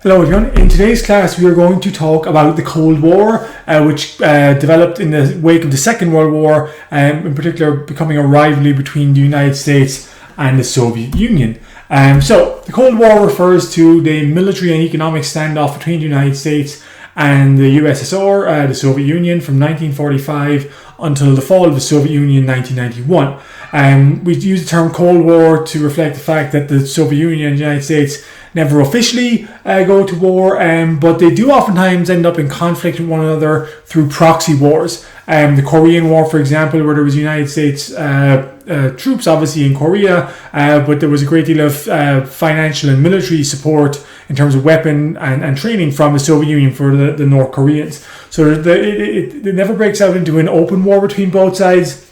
Hello everyone, in today's class we are going to talk about the Cold War, which developed in the wake of the Second World War, in particular becoming a rivalry between the United States and the Soviet Union. So the Cold War refers to the military and economic standoff between the United States and the USSR, the Soviet Union, from 1945 until the fall of the Soviet Union in 1991. We use the term Cold War to reflect the fact that the Soviet Union and the United States never officially go to war, but they do oftentimes end up in conflict with one another through proxy wars. The Korean War, for example, where there was United States troops obviously in Korea, but there was a great deal of financial and military support in terms of weapon and training from the Soviet Union for the North Koreans. So it never breaks out into an open war between both sides,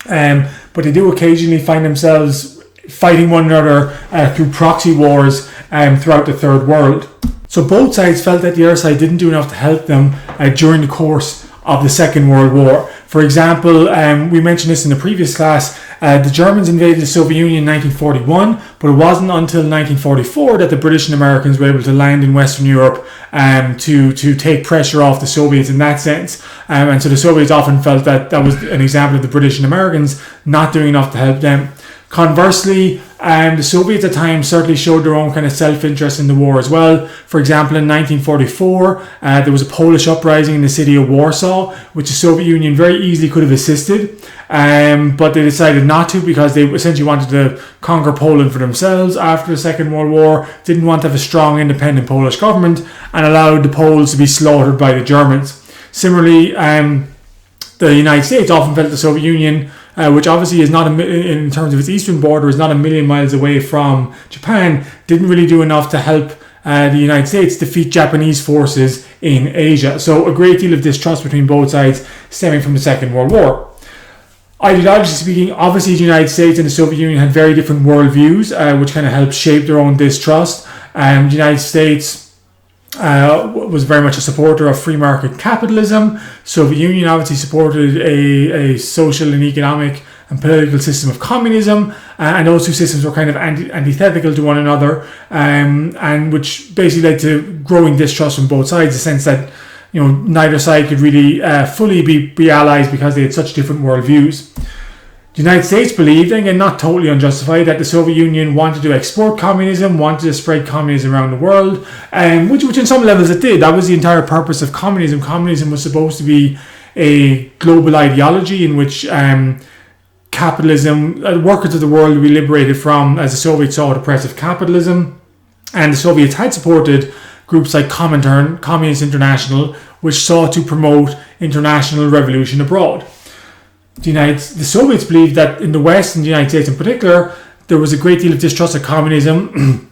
but they do occasionally find themselves fighting one another through proxy wars throughout the Third World. So both sides felt that the other side didn't do enough to help them during the course of the Second World War. For example, we mentioned this in the previous class, the Germans invaded the Soviet Union in 1941, but it wasn't until 1944 that the British and Americans were able to land in Western Europe to take pressure off the Soviets in that sense. And so the Soviets often felt that that was an example of the British and Americans not doing enough to help them. Conversely, the Soviets at times certainly showed their own kind of self-interest in the war as well. For example, in 1944, there was a Polish uprising in the city of Warsaw, which the Soviet Union very easily could have assisted, but they decided not to because they essentially wanted to conquer Poland for themselves after the Second World War, didn't want to have a strong independent Polish government, and allowed the Poles to be slaughtered by the Germans. Similarly, the United States often felt the Soviet Union, which obviously is not in terms of its eastern border, is not a million miles away from Japan, didn't really do enough to help the United States defeat Japanese forces in Asia. So a great deal of distrust between both sides stemming from the Second World War. Ideologically speaking, obviously the United States and the Soviet Union had very different worldviews, which kind of helped shape their own distrust. The United States was very much a supporter of free market capitalism. Soviet Union obviously supported a social and economic and political system of communism, and those two systems were kind of antithetical to one another, and which basically led to growing distrust from both sides, the sense that neither side could really fully be allies because they had such different worldviews. The United States believed, and not totally unjustified, that the Soviet Union wanted to export communism, wanted to spread communism around the world, which in some levels it did. That was the entire purpose of communism. Communism was supposed to be a global ideology in which capitalism, workers of the world would be liberated from, as the Soviets saw it, oppressive capitalism. And the Soviets had supported groups like Comintern, Communist International, which sought to promote international revolution abroad. The Soviets believed that in the West, and the United States in particular, there was a great deal of distrust of communism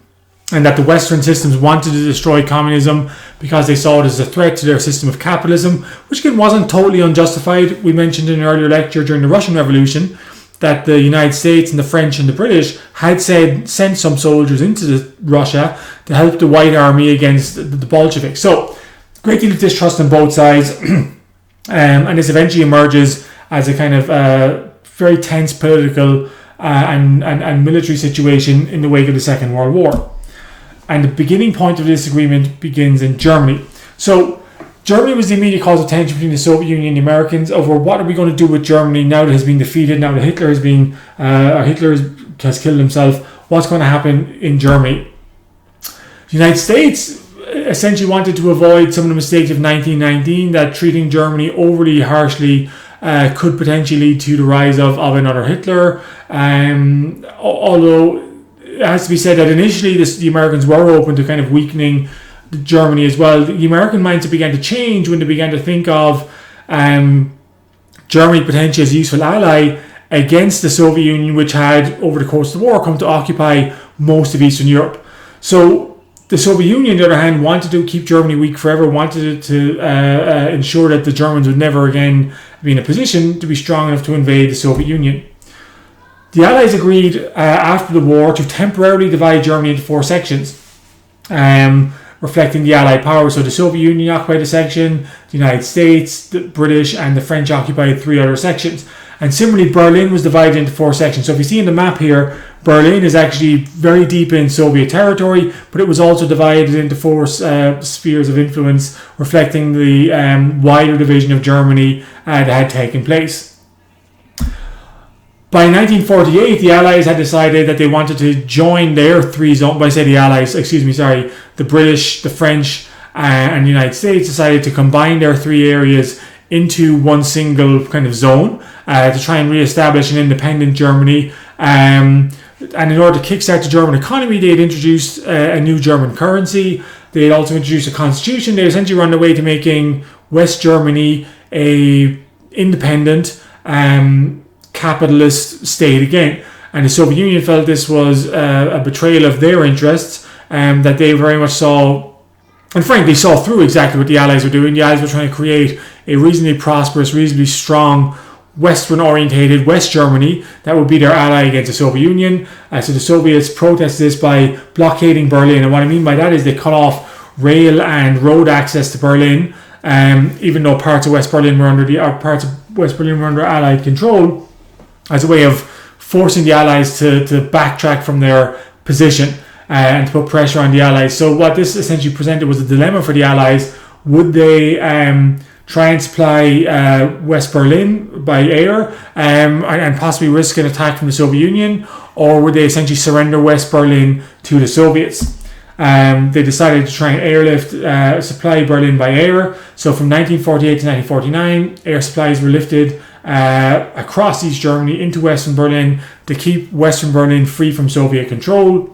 and that the Western systems wanted to destroy communism because they saw it as a threat to their system of capitalism, which again wasn't totally unjustified. We mentioned in an earlier lecture during the Russian Revolution that the United States and the French and the British had sent some soldiers into Russia to help the White Army against the Bolsheviks. So, great deal of distrust on both sides, and this eventually emerges as a kind of very tense political and military situation in the wake of the Second World War. And the beginning point of this agreement begins in Germany. So Germany was the immediate cause of tension between the Soviet Union and the Americans over what are we going to do with Germany now that it has been defeated, now that Hitler has killed himself. What's going to happen in Germany? The United States essentially wanted to avoid some of the mistakes of 1919, that treating Germany overly harshly could potentially lead to the rise of another Hitler. Although it has to be said that initially the Americans were open to kind of weakening Germany as well. The American mindset began to change when they began to think of Germany potentially as a useful ally against the Soviet Union, which had, over the course of the war, come to occupy most of Eastern Europe. So the Soviet Union, on the other hand, wanted to keep Germany weak forever, wanted to ensure that the Germans would never again be in a position to be strong enough to invade the Soviet Union. The Allies agreed after the war to temporarily divide Germany into four sections, reflecting the Allied power. So the Soviet Union occupied a section, the United States, the British and the French occupied three other sections. And similarly, Berlin was divided into four sections. So if you see in the map here, Berlin is actually very deep in Soviet territory, but it was also divided into four spheres of influence, reflecting the wider division of Germany that had taken place. By 1948, the Allies had decided that they wanted to join their three zones. By say the Allies, the British, the French, and the United States decided to combine their three areas into one single kind of zone to try and re-establish an independent Germany. And in order to kickstart the German economy, they had introduced a new German currency. They had also introduced a constitution. They essentially were on the way to making West Germany a independent capitalist state again. And the Soviet Union felt this was a betrayal of their interests, that they very much saw, and frankly saw through exactly what the Allies were doing. The Allies were trying to create a reasonably prosperous, reasonably strong, Western-orientated West Germany that would be their ally against the Soviet Union. So the Soviets protested this by blockading Berlin. And what I mean by that is they cut off rail and road access to Berlin, even though parts of West Berlin were under Allied control, as a way of forcing the Allies to backtrack from their position and to put pressure on the Allies. So what this essentially presented was a dilemma for the Allies. Would they try and supply West Berlin by air and possibly risk an attack from the Soviet Union, or would they essentially surrender West Berlin to the Soviets? They decided to try and airlift supply Berlin by air. So from 1948 to 1949, air supplies were lifted across East Germany into Western Berlin to keep Western Berlin free from Soviet control.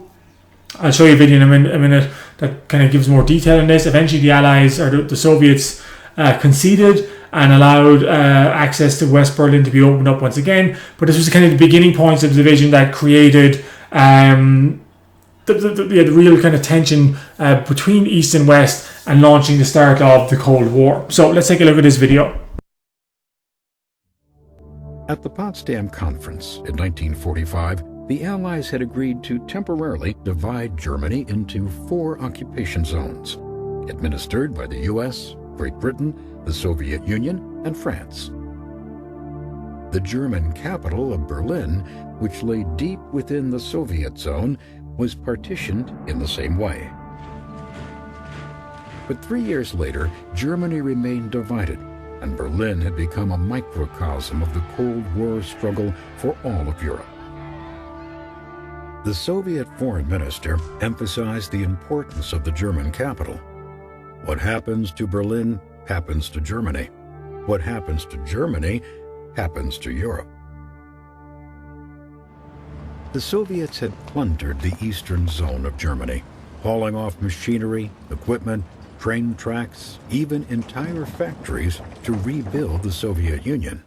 I'll show you a video in a minute that kind of gives more detail on this. Eventually the Allies, or the Soviets, conceded and allowed access to West Berlin to be opened up once again. But this was kind of the beginning points of the division that created the real kind of tension between East and West, and launching the start of the Cold War. So let's take a look at this video. At the Potsdam Conference in 1945, the Allies had agreed to temporarily divide Germany into 4 occupation zones, administered by the U.S., Great Britain, the Soviet Union, and France. The German capital of Berlin, which lay deep within the Soviet zone, was partitioned in the same way. But 3 years later, Germany remained divided, and Berlin had become a microcosm of the Cold War struggle for all of Europe. The Soviet foreign minister emphasized the importance of the German capital. What happens to Berlin happens to Germany. What happens to Germany happens to Europe. The Soviets had plundered the eastern zone of Germany, hauling off machinery, equipment, train tracks, even entire factories to rebuild the Soviet Union.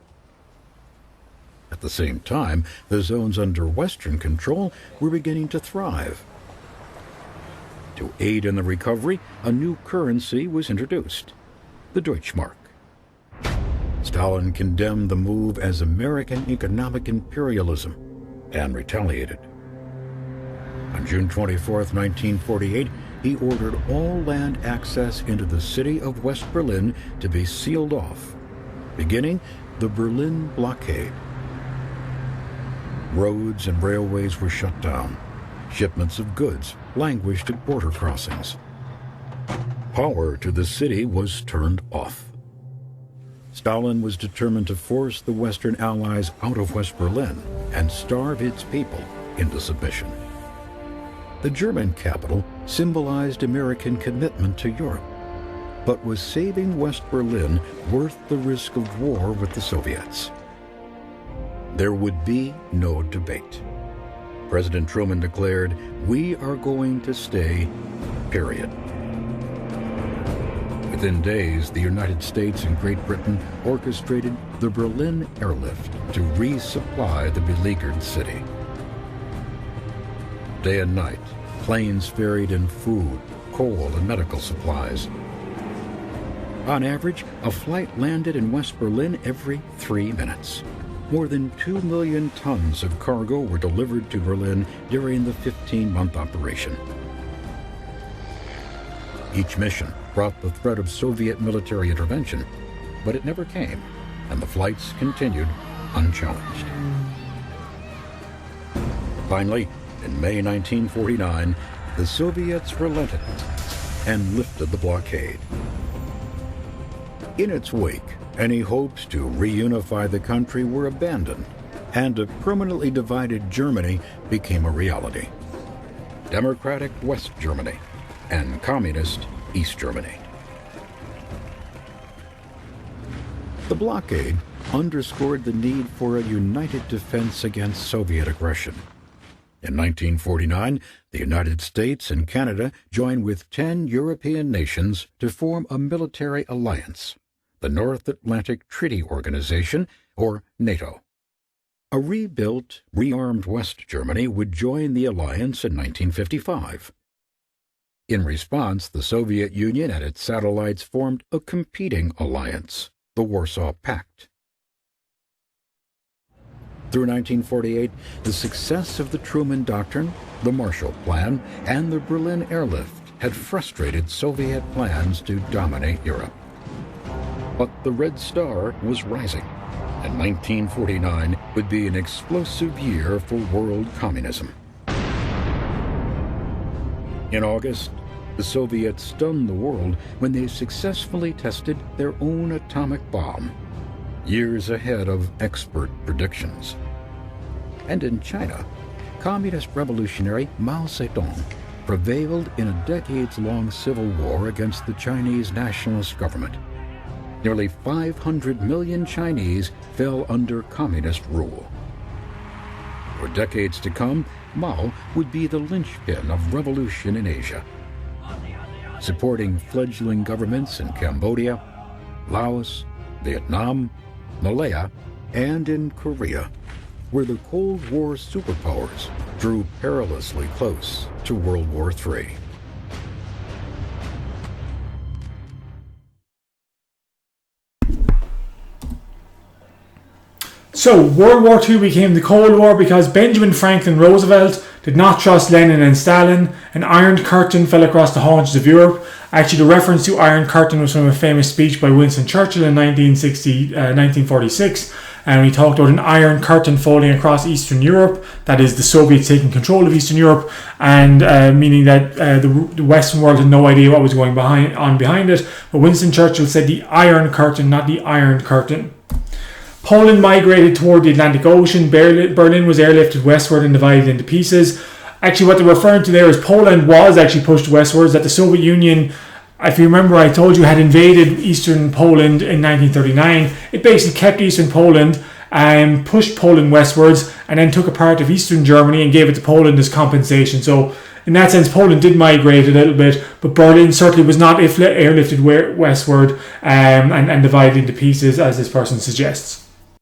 At the same time, the zones under Western control were beginning to thrive. To aid in the recovery, a new currency was introduced, the Deutschmark. Stalin condemned the move as American economic imperialism and retaliated. On June 24, 1948, he ordered all land access into the city of West Berlin to be sealed off, beginning the Berlin blockade. Roads and railways were shut down. Shipments of goods languished at border crossings. Power to the city was turned off. Stalin was determined to force the Western Allies out of West Berlin and starve its people into submission. The German capital symbolized American commitment to Europe, but was saving West Berlin worth the risk of war with the Soviets? There would be no debate. President Truman declared, "We are going to stay, period." Within days, the United States and Great Britain orchestrated the Berlin airlift to resupply the beleaguered city. Day and night, planes ferried in food, coal, and medical supplies. On average, a flight landed in West Berlin every 3 minutes. More than 2 million tons of cargo were delivered to Berlin during the 15-month operation. Each mission brought the threat of Soviet military intervention, but it never came, and the flights continued unchallenged. Finally, in May 1949, the Soviets relented and lifted the blockade. In its wake, any hopes to reunify the country were abandoned, and a permanently divided Germany became a reality. Democratic West Germany and Communist East Germany. The blockade underscored the need for a united defense against Soviet aggression. In 1949, the United States and Canada joined with 10 European nations to form a military alliance, the North Atlantic Treaty Organization, or NATO. A rebuilt, rearmed West Germany would join the alliance in 1955. In response, the Soviet Union and its satellites formed a competing alliance, the Warsaw Pact. Through 1948, the success of the Truman Doctrine, the Marshall Plan, and the Berlin Airlift had frustrated Soviet plans to dominate Europe. But the Red Star was rising, and 1949 would be an explosive year for world communism. In August, the Soviets stunned the world when they successfully tested their own atomic bomb, years ahead of expert predictions. And in China, communist revolutionary Mao Zedong prevailed in a decades-long civil war against the Chinese nationalist government. Nearly 500 million Chinese fell under communist rule. For decades to come, Mao would be the linchpin of revolution in Asia, supporting fledgling governments in Cambodia, Laos, Vietnam, Malaya, and in Korea, where the Cold War superpowers drew perilously close to World War III. So, World War II became the Cold War because Benjamin Franklin Roosevelt did not trust Lenin and Stalin. An Iron Curtain fell across the haunches of Europe. Actually, the reference to Iron Curtain was from a famous speech by Winston Churchill in 1946. And we talked about an Iron Curtain falling across Eastern Europe. That is, the Soviets taking control of Eastern Europe, and meaning that the Western world had no idea what was going on behind it. But Winston Churchill said the Iron Curtain, not the Iron Curtain. Poland migrated toward the Atlantic Ocean. Berlin was airlifted westward and divided into pieces. Actually, what they're referring to there is Poland was actually pushed westwards, that the Soviet Union, if you remember, I told you, had invaded eastern Poland in 1939. It basically kept eastern Poland and pushed Poland westwards, and then took a part of eastern Germany and gave it to Poland as compensation. So in that sense, Poland did migrate a little bit, but Berlin certainly was not airlifted westward and divided into pieces, as this person suggests.